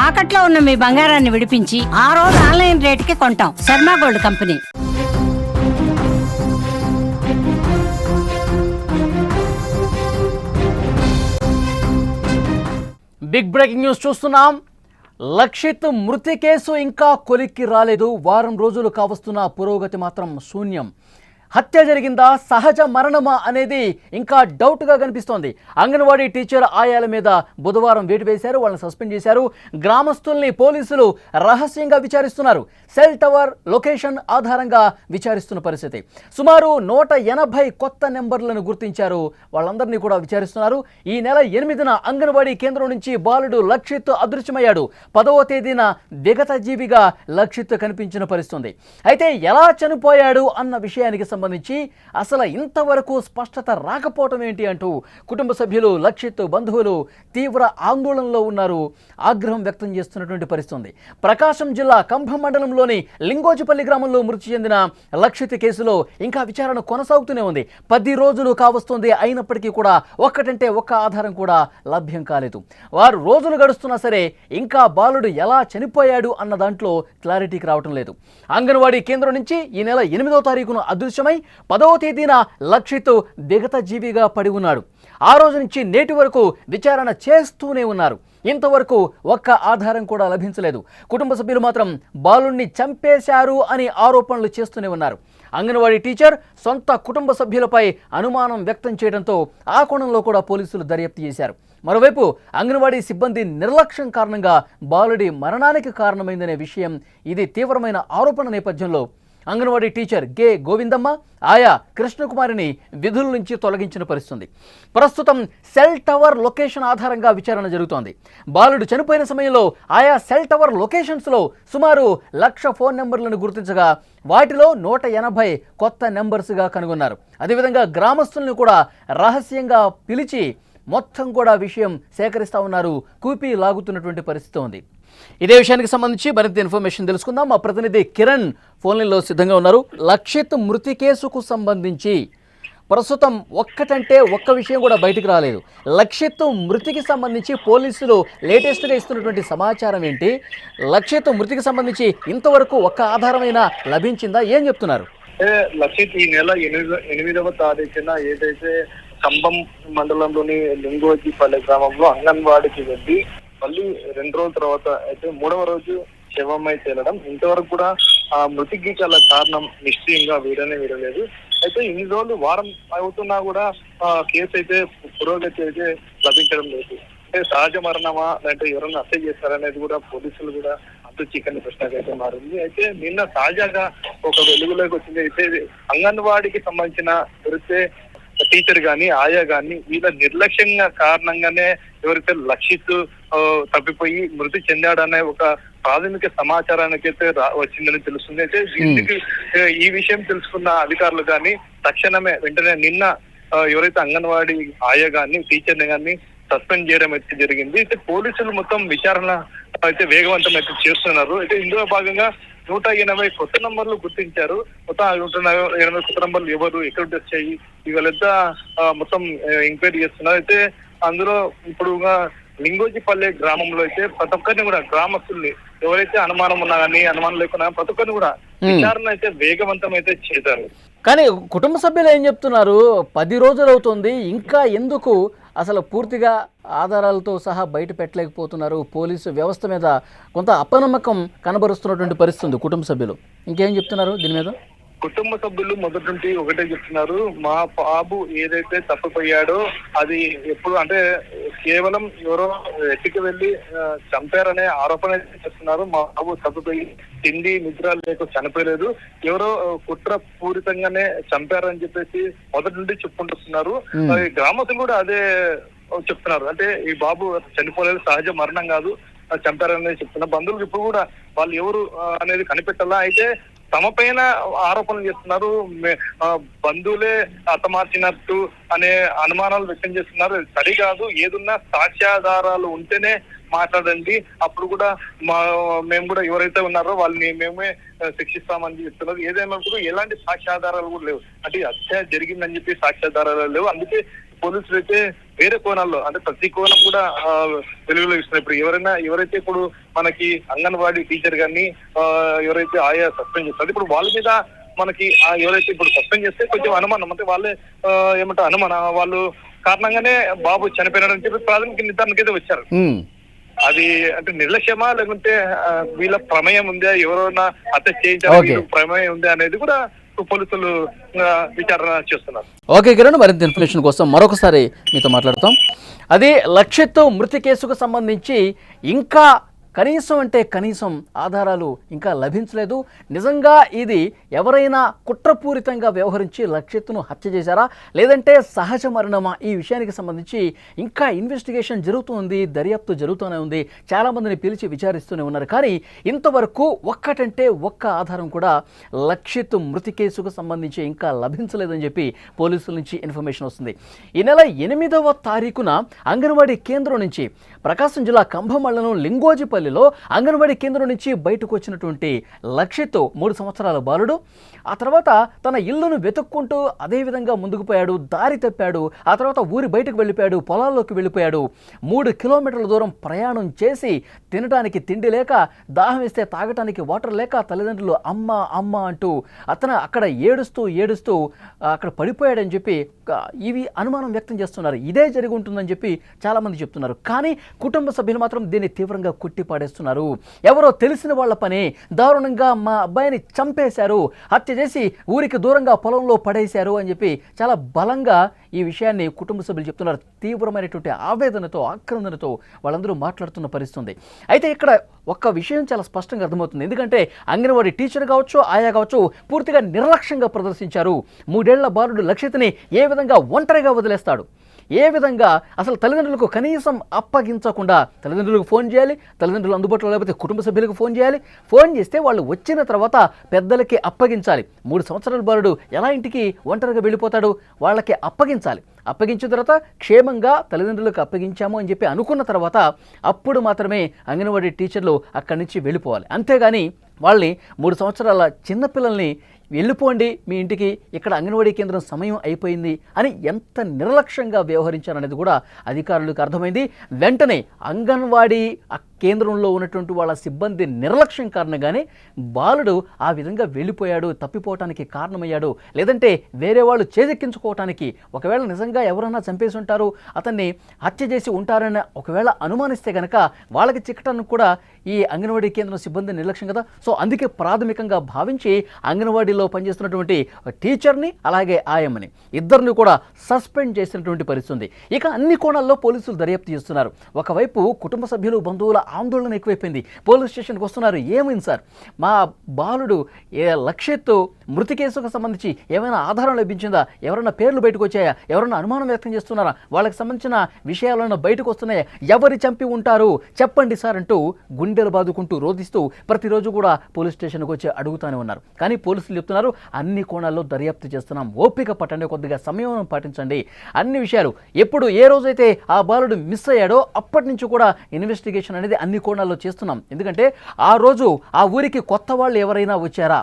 తాకట్లో ఉన్న మీ బంగారాన్ని విడిపించి ఆ రోజు ఆన్లైన్ రేటుకి కొంటాం. Sharma gold company. Big breaking news చూస్తున్నాం. లక్షిత్ మృతి కేసు ఇంకా కొలిక్కి రాలేదు. వారం రోజులు కావస్తున్న పురోగతి మాత్రం శూన్యం. హత్య జరిగిందా, సహజ మరణమా అనేది ఇంకా డౌట్గా కనిపిస్తోంది. అంగన్వాడీ టీచర్ ఆయాల మీద బుధవారం వేటు వేశారు, వాళ్ళని సస్పెండ్ చేశారు. గ్రామస్తుల్ని పోలీసులు రహస్యంగా విచారిస్తున్నారు. సెల్ టవర్ లొకేషన్ ఆధారంగా విచారిస్తున్న పరిస్థితి. సుమారు 180 కొత్త నెంబర్లను గుర్తించారు. వాళ్ళందరినీ కూడా విచారిస్తున్నారు. ఈ నెల 8న అంగన్వాడీ కేంద్రం నుంచి బాలుడు లక్షిత్ అదృశ్యమయ్యాడు. 10వ తేదీన విగత జీవిగా లక్షిత్ కనిపించిన పరిస్థితి. అయితే ఎలా చనిపోయాడు అన్న విషయానికి సంబంధించి అసలు ఇంతవరకు స్పష్టత రాకపోవటం ఏంటి అంటూ కుటుంబ సభ్యులు, లక్షిత్ బంధువులు తీవ్ర ఆందోళనలో ఉన్నారు. ఆగ్రహం వ్యక్తం చేస్తున్నటువంటి పరిస్థితి. ప్రకాశం జిల్లా కంభం మండలంలోని లింగోజిపల్లి గ్రామంలో మృతి చెందిన లక్షిత్ కేసులో ఇంకా విచారణ కొనసాగుతూనే ఉంది. 10 రోజులు కావస్తుంది. అయినప్పటికీ కూడా ఒక్కటంటే ఒక్క ఆధారం కూడా లభ్యం కాలేదు. వారు రోజులు గడుస్తున్నా సరే ఇంకా బాలుడు ఎలా చనిపోయాడు అన్న దాంట్లో క్లారిటీకి రావటం లేదు. అంగన్వాడీ కేంద్రం నుంచి ఈ నెల 8వ తారీఖున అదృశ్యమై 10వ తేదీన లక్షిత్ విగత జీవిగా పడి ఉన్నాడు. ఆ రోజు నుంచి నేటి వరకు విచారణ చేస్తూనే ఉన్నారు. ఇంతవరకు ఒక్క ఆధారం కూడా లభించలేదు. కుటుంబ సభ్యులు మాత్రం బాలుణ్ణి చంపేశారు అని ఆరోపణలు చేస్తూనే ఉన్నారు. అంగన్వాడీ టీచర్ సొంత కుటుంబ సభ్యులపై అనుమానం వ్యక్తం చేయడంతో ఆ కోణంలో కూడా పోలీసులు దర్యాప్తు చేశారు. మరోవైపు అంగన్వాడీ సిబ్బంది నిర్లక్ష్యం కారణంగా బాలుడి మరణానికి కారణమైందనే విషయం ఇది తీవ్రమైన ఆరోపణ నేపథ్యంలో అంగన్వాడీ టీచర్ గే గోవిందమ్మ, ఆయా కృష్ణకుమారిని విధుల నుంచి తొలగించిన పరిస్థితి. ప్రస్తుతం సెల్ టవర్ లొకేషన్ ఆధారంగా విచారణ జరుగుతోంది. బాలుడు చనిపోయిన సమయంలో ఆయా సెల్ టవర్ లొకేషన్స్లో సుమారు 1,00,000 ఫోన్ నెంబర్లను గుర్తించగా వాటిలో 180 కొత్త నెంబర్స్గా కనుగొన్నారు. అదేవిధంగా గ్రామస్తులను కూడా రహస్యంగా పిలిచి మొత్తం కూడా విషయం సేకరిస్తూ ఉన్నారు. కూపీ లాగుతున్నటువంటి పరిస్థితి ఉంది. ఇదే విషయానికి సంబంధించి మరింత ఇన్ఫర్మేషన్ తెలుసుకుందాం. మా ప్రతినిధి కిరణ్ ఫోన్లైన్లో సిద్ధంగా ఉన్నారు. లక్షిత్ మృతి కేసుకు సంబంధించి ప్రస్తుతం ఒక్కటంటే ఒక్క విషయం కూడా బయటకు రాలేదు. లక్షిత్ మృతికి సంబంధించి పోలీసులు లేటెస్ట్గా ఇస్తున్నటువంటి సమాచారం ఏంటి? లక్షిత్ మృతికి సంబంధించి ఇంతవరకు ఒక్క ఆధారమైనా లభించిందా? ఏం చెప్తున్నారు? లక్షిత్ ఈ నెల 8వ తారీఖున ఏదైతే కంభం మండలంలోని లింగోజిపల్లి గ్రామంలో అంగన్వాడికి వెళ్ళి మళ్ళీ 2 రోజుల తర్వాత అయితే 3వ రోజు శవమై తేలడం, ఇంతవరకు కూడా ఆ మృతికి గల కారణం నిశ్చయంగా వీడలేదు. అయితే ఇన్ని రోజులు వారం అవుతున్నా కూడా కేసు అయితే పురోగతి అయితే లభించడం లేదు. అంటే సహజ మరణమా లేదంటే ఎవరైనా హత్య చేస్తారనేది కూడా పోలీసులు కూడా అంతు చిక్కని ప్రశ్నగా అయితే మారింది. అయితే నిన్న తాజాగా ఒక వెలుగులోకి వచ్చింది. అయితే అంగన్వాడికి సంబంధించిన ఎవరైతే టీచర్ గాని ఆయా గాని వీళ్ళ నిర్లక్ష్యంగా కారణంగానే ఎవరైతే లక్షిత్ తప్పిపోయి మృతి చెందాడనే ఒక ప్రాథమిక సమాచారానికి అయితే వచ్చిందని తెలుస్తుంది. అయితే ఇంటికి ఈ విషయం తెలుసుకున్న అధికారులు కానీ తక్షణమే వెంటనే నిన్న ఎవరైతే అంగన్వాడీ ఆయా గాని టీచర్ని గాని సస్పెండ్ చేయడం అయితే జరిగింది. అయితే పోలీసులు మొత్తం విచారణ అయితే వేగవంతం అయితే చేస్తున్నారు. అయితే ఇందులో భాగంగా 180 కొత్త నంబర్లు గుర్తించారు. మొత్తం 180 కొత్త నంబర్లు ఎవరు, ఎక్కడ వచ్చాయి, ఇవాళంతా మొత్తం ఎంక్వైరీ చేస్తున్నారు. అయితే అందులో ఇప్పుడు లింగోజిపల్లె గ్రామంలో అయితే ప్రతి ఒక్కరిని కూడా గ్రామస్తుల్ని ఎవరైతే అనుమానం ఉన్నా కానీ అనుమానం లేకున్నా ప్రతి ఒక్కరిని కూడా విచారణ అయితే వేగవంతం అయితే చేశారు. కానీ కుటుంబ సభ్యులు ఏం చెప్తున్నారు? 10 రోజులు అవుతుంది, ఇంకా ఎందుకు అసలు పూర్తిగా ఆధారాలతో సహా బయట పెట్టలేకపోతున్నారు? పోలీసు వ్యవస్థ మీద కొంత అపనమ్మకం కనబరుస్తున్నటువంటి పరిస్థితి ఉంది కుటుంబ సభ్యులు. ఇంకేం చెప్తున్నారు దీని మీద? కుటుంబ సభ్యులు మొదటి నుండి ఒకటే చెప్తున్నారు, మా బాబు ఏదైతే తప్పిపోయాడో అది ఎప్పుడు అంటే కేవలం ఎవరో ఎత్తికి వెళ్ళి చంపారనే ఆరోపణ చేస్తున్నారు. మా బాబు తప్పిపోయి తిండి నిద్ర లేక చనిపోయలేదు, ఎవరో కుట్ర పూరితంగానే చంపారని చెప్పేసి మొదటి నుండి చెప్పుకుంటున్నారు. గ్రామస్తులు కూడా అదే చెప్తున్నారు. అంటే ఈ బాబు చనిపోలేదు, సహజ మరణం కాదు, చంపారనేది చెప్తున్నారు. బంధువులు ఇప్పుడు కూడా వాళ్ళు ఎవరు అనేది కనిపెట్టాలా. అయితే తమ పైన ఆరోపణలు చేస్తున్నారు. బంధువులే హతమార్చినట్టు అనే అనుమానాలు వ్యక్తం చేస్తున్నారు. సరికాదు, ఏదున్నా సాక్ష్యాధారాలు ఉంటేనే మాట్లాడండి, అప్పుడు కూడా మేము కూడా ఎవరైతే ఉన్నారో వాళ్ళని మేమే శిక్షిస్తామని చెప్తున్నారు. ఏదైనా ఎలాంటి సాక్ష్యాధారాలు కూడా లేవు. అంటే హత్య జరిగిందని చెప్పి సాక్ష్యాధారాలు లేవు. అందుకే పోలీసులు అయితే వేరే కోణాల్లో అంటే ప్రతి కోణం కూడా వెలుగులో ఇస్తున్నారు. ఇప్పుడు ఎవరైతే ఇప్పుడు మనకి అంగన్వాడీ టీచర్ గారిని ఎవరైతే ఆయా సస్పెండ్ చేస్తారు, ఇప్పుడు వాళ్ళ మీద మనకి ఎవరైతే ఇప్పుడు సస్పెండ్ చేస్తే కొంచెం అనుమానం, అంటే వాళ్ళే ఏమంటారు అనుమానం వాళ్ళు కారణంగానే బాబు చనిపోయినాడని చెప్పి ప్రాథమిక నిర్ధారణకి అయితే వచ్చారు. అది అంటే నిర్లక్ష్యమా లేకుంటే వీళ్ళ ప్రమేయం ఉందా, ఎవరైనా హత్య చేయించాలి ప్రమేయం ఉందా అనేది కూడా పోలీసులు విచారణ చేస్తున్నారు. ఓకే కిరణ్, మరింత ఇన్ఫర్మేషన్ కోసం మరొకసారి మీతో మాట్లాడతాం. అది లక్షిత్ మృతి కేసుకు సంబంధించి ఇంకా కనీసం ఆధారాలు ఇంకా లభించలేదు. నిజంగా ఇది ఎవరైనా కుట్రపూరితంగా వ్యవహరించి లక్షిత్ను హత్య చేశారా లేదంటే సహజ మరణమా, ఈ విషయానికి సంబంధించి ఇంకా ఇన్వెస్టిగేషన్ జరుగుతుంది, దర్యాప్తు జరుగుతూనే ఉంది. చాలామందిని పిలిచి విచారిస్తూనే ఉన్నారు. కానీ ఇంతవరకు ఒక్కటంటే ఒక్క ఆధారం కూడా లక్షిత్ మృతి కేసుకు సంబంధించి ఇంకా లభించలేదని చెప్పి పోలీసుల నుంచి ఇన్ఫర్మేషన్ వస్తుంది. ఈ నెల 8వ తారీఖున అంగన్వాడీ కేంద్రం నుంచి ప్రకాశం జిల్లా కంభం మండలం లింగోజిపల్లిలో అంగన్వాడీ కేంద్రం నుంచి బయటకు వచ్చినటువంటి లక్షిత్ 3 సంవత్సరాల బాలుడు ఆ తర్వాత తన ఇల్లును వెతుక్కుంటూ అదేవిధంగా ముందుకు పోయాడు, దారి తప్పాడు. ఆ తర్వాత ఊరి బయటకు వెళ్ళిపోయాడు, పొలాల్లోకి వెళ్ళిపోయాడు. 3 కిలోమీటర్ల దూరం ప్రయాణం చేసి తినడానికి తిండి లేక, దాహం వేస్తే తాగటానికి వాటర్ లేక తల్లిదండ్రులు అమ్మ అమ్మ అంటూ అతను అక్కడ ఏడుస్తూ అక్కడ పడిపోయాడని చెప్పి ఇవి అనుమానం వ్యక్తం చేస్తున్నారు. ఇదే జరిగి ఉంటుందని చెప్పి చాలామంది చెప్తున్నారు. కానీ కుటుంబ సభ్యులు మాత్రం దీన్ని తీవ్రంగా కొట్టిపాడేస్తున్నారు. ఎవరో తెలిసిన వాళ్ళ పని, దారుణంగా మా అబ్బాయిని చంపేశారు, హత్య చేసి ఊరికి దూరంగా పొలంలో పడేశారు అని చెప్పి చాలా బలంగా ఈ విషయాన్ని కుటుంబ సభ్యులు చెప్తున్నారు. తీవ్రమైనటువంటి ఆవేదనతో, ఆక్రందనతో వాళ్ళందరూ మాట్లాడుతున్న పరిస్థితుంది. అయితే ఇక్కడ ఒక్క విషయం చాలా స్పష్టంగా అర్థమవుతుంది. ఎందుకంటే అంగన్వాడీ టీచర్ కావచ్చు, ఆయా కావచ్చు, పూర్తిగా నిర్లక్ష్యంగా ప్రదర్శించారు. 3 ఏళ్ల బాలుడు లక్షిత్ని ఏ విధంగా ఒంటరిగా వదిలేస్తాడు, ఏ విధంగా అసలు తల్లిదండ్రులకు కనీసం అప్పగించకుండా తల్లిదండ్రులకు ఫోన్ చేయాలి, తల్లిదండ్రులు అందుబాటులో లేకపోతే కుటుంబ సభ్యులకు ఫోన్ చేయాలి, ఫోన్ చేస్తే వాళ్ళు వచ్చిన తర్వాత పెద్దలకి అప్పగించాలి. 3 సంవత్సరాల బాలుడు ఎలా ఇంటికి ఒంటరిగా వెళ్ళిపోతాడు? వాళ్ళకి అప్పగించాలి. అప్పగించిన తర్వాత క్షేమంగా తల్లిదండ్రులకు అప్పగించాము అని చెప్పి అనుకున్న తర్వాత అప్పుడు మాత్రమే అంగన్వాడీ టీచర్లు అక్కడి నుంచి వెళ్ళిపోవాలి. అంతేగాని వాళ్ళని 3 సంవత్సరాల చిన్నపిల్లల్ని వెళ్ళిపోండి మీ ఇంటికి, ఇక్కడ అంగన్వాడీ కేంద్రం సమయం అయిపోయింది అని ఎంత నిర్లక్ష్యంగా వ్యవహరించారనేది కూడా అధికారులకు అర్థమైంది. వెంటనే అంగన్వాడీ కేంద్రంలో ఉన్నటువంటి వాళ్ళ సిబ్బంది నిర్లక్ష్యం కారణంగానే బాలుడు ఆ విధంగా వెళ్ళిపోయాడు, తప్పిపోవటానికి కారణమయ్యాడు. లేదంటే వేరే వాళ్ళు చేజెక్కించుకోవటానికి, ఒకవేళ నిజంగా ఎవరైనా చంపేసి ఉంటారు, అతన్ని హత్య చేసి ఉంటారని ఒకవేళ అనుమానిస్తే కనుక వాళ్ళకి చిక్కటానికి కూడా ఈ అంగన్వాడీ కేంద్రం సిబ్బంది నిర్లక్ష్యం కదా. సో అందుకే ప్రాథమికంగా భావించి అంగన్వాడీలో పనిచేస్తున్నటువంటి టీచర్ని అలాగే ఆయమ్మని ఇద్దరిని కూడా సస్పెండ్ చేసినటువంటి పరిస్థితి. ఇక అన్ని కోణాల్లో పోలీసులు దర్యాప్తు చేస్తున్నారు. ఒకవైపు కుటుంబ సభ్యులు, బంధువుల ఆందోళన ఎక్కువైపోయింది. పోలీస్ స్టేషన్కి వస్తున్నారు. ఏమైంది సార్, మా బాలుడు లక్షిత్ మృతి కేసుకు సంబంధించి ఏమైనా ఆధారం లభించిందా, ఎవరైనా పేర్లు బయటకు వచ్చాయా, ఎవరైనా అనుమానం వ్యక్తం చేస్తున్నారా, వాళ్ళకి సంబంధించిన విషయాలను బయటకు వస్తున్నాయా, ఎవరు చంపి ఉంటారు చెప్పండి సార్ అంటూ గుండెలు బాదుకుంటూ రోధిస్తూ ప్రతిరోజు కూడా పోలీస్ స్టేషన్కి వచ్చి అడుగుతూనే ఉన్నారు. కానీ పోలీసులు చెప్తున్నారు అన్ని కోణాల్లో దర్యాప్తు చేస్తున్నాం, ఓపిక పట్టండి, కొద్దిగా సమయం పాటించండి. అన్ని విషయాలు ఎప్పుడు ఏ రోజైతే ఆ బాలుడు మిస్ అయ్యాడో అప్పటి నుంచి కూడా ఇన్వెస్టిగేషన్ అనేది అన్ని కోణాల్లో చేస్తున్నాం. ఎందుకంటే ఆ రోజు ఆ ఊరికి కొత్త వాళ్ళు ఎవరైనా వచ్చారా,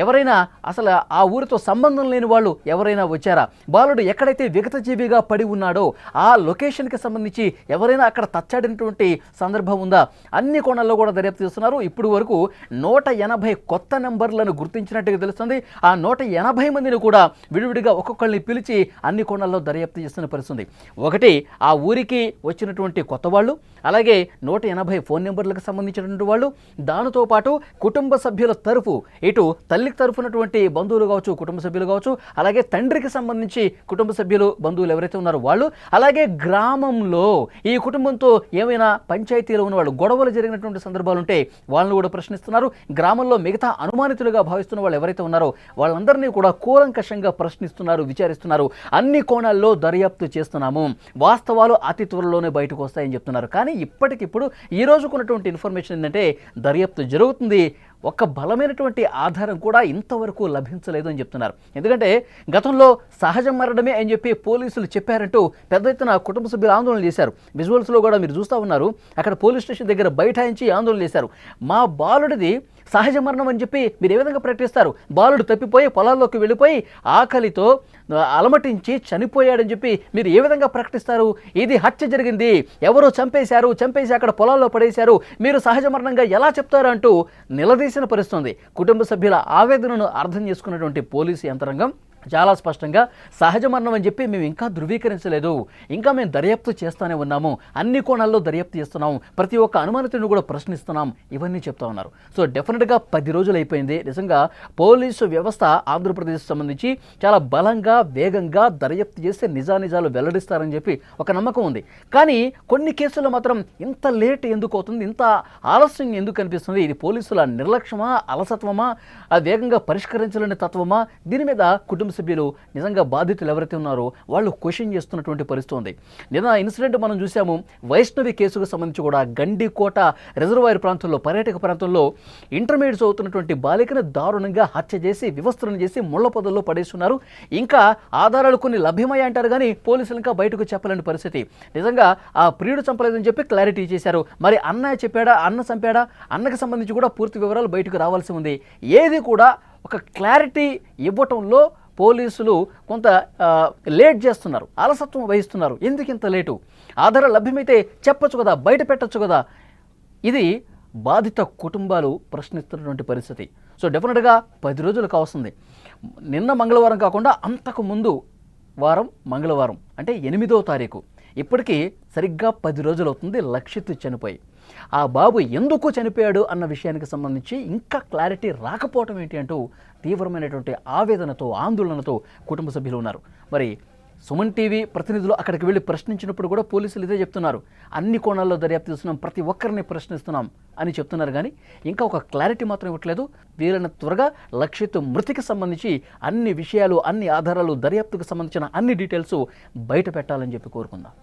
ఎవరైనా అసలు ఆ ఊరితో సంబంధం లేని వాళ్ళు ఎవరైనా వచ్చారా, బాలుడు ఎక్కడైతే విగతజీవిగా పడి ఉన్నాడో ఆ లొకేషన్కి సంబంధించి ఎవరైనా అక్కడ తచ్చాడినటువంటి సందర్భం ఉందా, అన్ని కోణాల్లో కూడా దర్యాప్తు చేస్తున్నారు. ఇప్పుడు వరకు 180 కొత్త నెంబర్లను గుర్తించినట్టుగా తెలుస్తుంది. ఆ 180 మందిని కూడా విడివిడిగా ఒక్కొక్కరిని పిలిచి అన్ని కోణాల్లో దర్యాప్తు చేస్తున్న పరిస్థితి. ఒకటి ఆ ఊరికి వచ్చినటువంటి కొత్త వాళ్ళు, అలాగే 180 ఫోన్ నెంబర్లకు సంబంధించినటువంటి వాళ్ళు, దానితో పాటు కుటుంబ సభ్యుల తరఫు ఇటు తల్లికి తరఫునటువంటి బంధువులు కావచ్చు, కుటుంబ సభ్యులు కావచ్చు, అలాగే తండ్రికి సంబంధించి కుటుంబ సభ్యులు, బంధువులు ఎవరైతే ఉన్నారో వాళ్ళు, అలాగే గ్రామంలో ఈ కుటుంబంతో ఏమైనా పంచాయతీలో ఉన్న వాళ్ళు గొడవలు జరిగినటువంటి సందర్భాలు ఉంటే వాళ్ళని కూడా ప్రశ్నిస్తున్నారు. గ్రామంలో మిగతా అనుమానితులుగా భావిస్తున్న వాళ్ళు ఎవరైతే ఉన్నారో వాళ్ళందరినీ కూడా కూలంకషంగా ప్రశ్నిస్తున్నారు, విచారిస్తున్నారు. అన్ని కోణాల్లో దర్యాప్తు చేస్తున్నాము, వాస్తవాలు అతి త్వరలోనే బయటకు వస్తాయని చెప్తున్నారు. కానీ ఇప్పటికిప్పుడు ఈ రోజుకున్నటువంటి ఇన్ఫర్మేషన్ ఏంటంటే దర్యాప్తు జరుగుతుంది, ఒక బలమైనటువంటి ఆధారం కూడా ఇంతవరకు లభించలేదు అని చెప్తున్నారు. ఎందుకంటే గతంలో సహజ మరణమే అని చెప్పి పోలీసులు చెప్పారంటూ పెద్ద ఎత్తున కుటుంబ సభ్యులు ఆందోళన చేశారు. విజువల్స్లో కూడా మీరు చూస్తూ ఉన్నారు. అక్కడ పోలీస్ స్టేషన్ దగ్గర బైఠాయించి ఆందోళన చేశారు. మా బాలుడిది సహజ మరణం అని చెప్పి మీరు ఏ విధంగా ప్రకటిస్తారు, బాలుడు తప్పిపోయి పొలాల్లోకి వెళ్ళిపోయి ఆకలితో అలమటించి చనిపోయాడని చెప్పి మీరు ఏ విధంగా ప్రకటిస్తారు? ఇది హత్య జరిగింది, ఎవరో చంపేసి అక్కడ పొలాల్లో పడేశారు, మీరు సహజ మరణంగా ఎలా చెప్తారు అంటూ నిలదీసిన పరిస్థితుంది. కుటుంబ సభ్యుల ఆవేదనను అర్థం చేసుకున్నటువంటి పోలీసు యంత్రాంగం చాలా స్పష్టంగా సహజ మరణం అని చెప్పి మేము ఇంకా ధృవీకరించలేదు, ఇంకా మేము దర్యాప్తు చేస్తూనే ఉన్నాము, అన్ని కోణాల్లో దర్యాప్తు చేస్తున్నాం, ప్రతి ఒక్క అనుమానితుడిని కూడా ప్రశ్నిస్తున్నాం, ఇవన్నీ చెప్తా ఉన్నారు. సో డెఫినెట్గా 10 రోజులు అయిపోయింది. నిజంగా పోలీసు వ్యవస్థ ఆంధ్రప్రదేశ్ సంబంధించి చాలా బలంగా వేగంగా దర్యాప్తు చేస్తే నిజానిజాలు వెల్లడిస్తారని చెప్పి ఒక నమ్మకం ఉంది. కానీ కొన్ని కేసుల్లో మాత్రం ఇంత లేట్ ఎందుకు అవుతుంది, ఇంత ఆలస్యం ఎందుకు అనిపిస్తుంది? ఇది పోలీసుల నిర్లక్ష్యమా, అలసత్వమా, వేగంగా పరిష్కరించాలనే తత్వమా? దీని మీద కుటుంబ సభ్యులు నిజంగా బాధితులు ఎవరైతే ఉన్నారో వాళ్ళు క్వశ్చన్ చేస్తున్నటువంటి పరిస్థితి ఉంది. నిన్న ఇన్సిడెంట్ మనం చూసాము. వైష్ణవి కేసుకు సంబంధించి కూడా గండికోట రిజర్వాయర్ ప్రాంతంలో, పర్యాటక ప్రాంతంలో ఇంటర్మీడియట్ చదువుతున్నటువంటి బాలికను దారుణంగా హత్య చేసి వివస్త్రణ చేసి ముళ్ల పొదల్లో పడేస్తున్నారు. ఇంకా ఆధారాలు కొన్ని లభ్యమయ్యాయి అంటారు కానీ పోలీసులు ఇంకా బయటకు చెప్పలేని పరిస్థితి. నిజంగా ఆ ప్రియుడు చంపలేదని చెప్పి క్లారిటీ చేశారు. మరి అన్నయ్య చెప్పాడా, అన్న చంపాడా, అన్నకు సంబంధించి కూడా పూర్తి వివరాలు బయటకు రావాల్సి ఉంది. ఏది కూడా ఒక క్లారిటీ ఇవ్వటంలో పోలీసులు కొంత లేట్ చేస్తున్నారు, అలసత్వం వహిస్తున్నారు. ఎందుకు ఇంత లేటు? ఆధారాలు లభ్యమైతే చెప్పొచ్చు కదా, బయట పెట్టచ్చు కదా. ఇది బాధిత కుటుంబాలు ప్రశ్నిస్తున్నటువంటి పరిస్థితి. సో డెఫినెట్గా 10 రోజులు కావస్తుంది. నిన్న మంగళవారం కాకుండా అంతకు ముందు వారం మంగళవారం అంటే 8వ తారీఖు. ఇప్పటికీ సరిగ్గా 10 రోజులు అవుతుంది లక్షిత్ చనిపోయి. ఆ బాబు ఎందుకు చనిపోయాడు అన్న విషయానికి సంబంధించి ఇంకా క్లారిటీ రాకపోవటం ఏంటి అంటూ తీవ్రమైనటువంటి ఆవేదనతో, ఆందోళనతో కుటుంబ సభ్యులు ఉన్నారు. మరి సుమన్ టీవీ ప్రతినిధులు అక్కడికి వెళ్ళి ప్రశ్నించినప్పుడు కూడా పోలీసులు ఇదే చెప్తున్నారు. అన్ని కోణాల్లో దర్యాప్తు చేస్తున్నాం, ప్రతి ఒక్కరిని ప్రశ్నిస్తున్నాం అని చెప్తున్నారు. కానీ ఇంకా ఒక క్లారిటీ మాత్రం ఇవ్వట్లేదు. వీలైన త్వరగా లక్షిత్ మృతికి సంబంధించి అన్ని విషయాలు, అన్ని ఆధారాలు, దర్యాప్తుకు సంబంధించిన అన్ని డీటెయిల్స్ బయట పెట్టాలని చెప్పి కోరుకుందాం.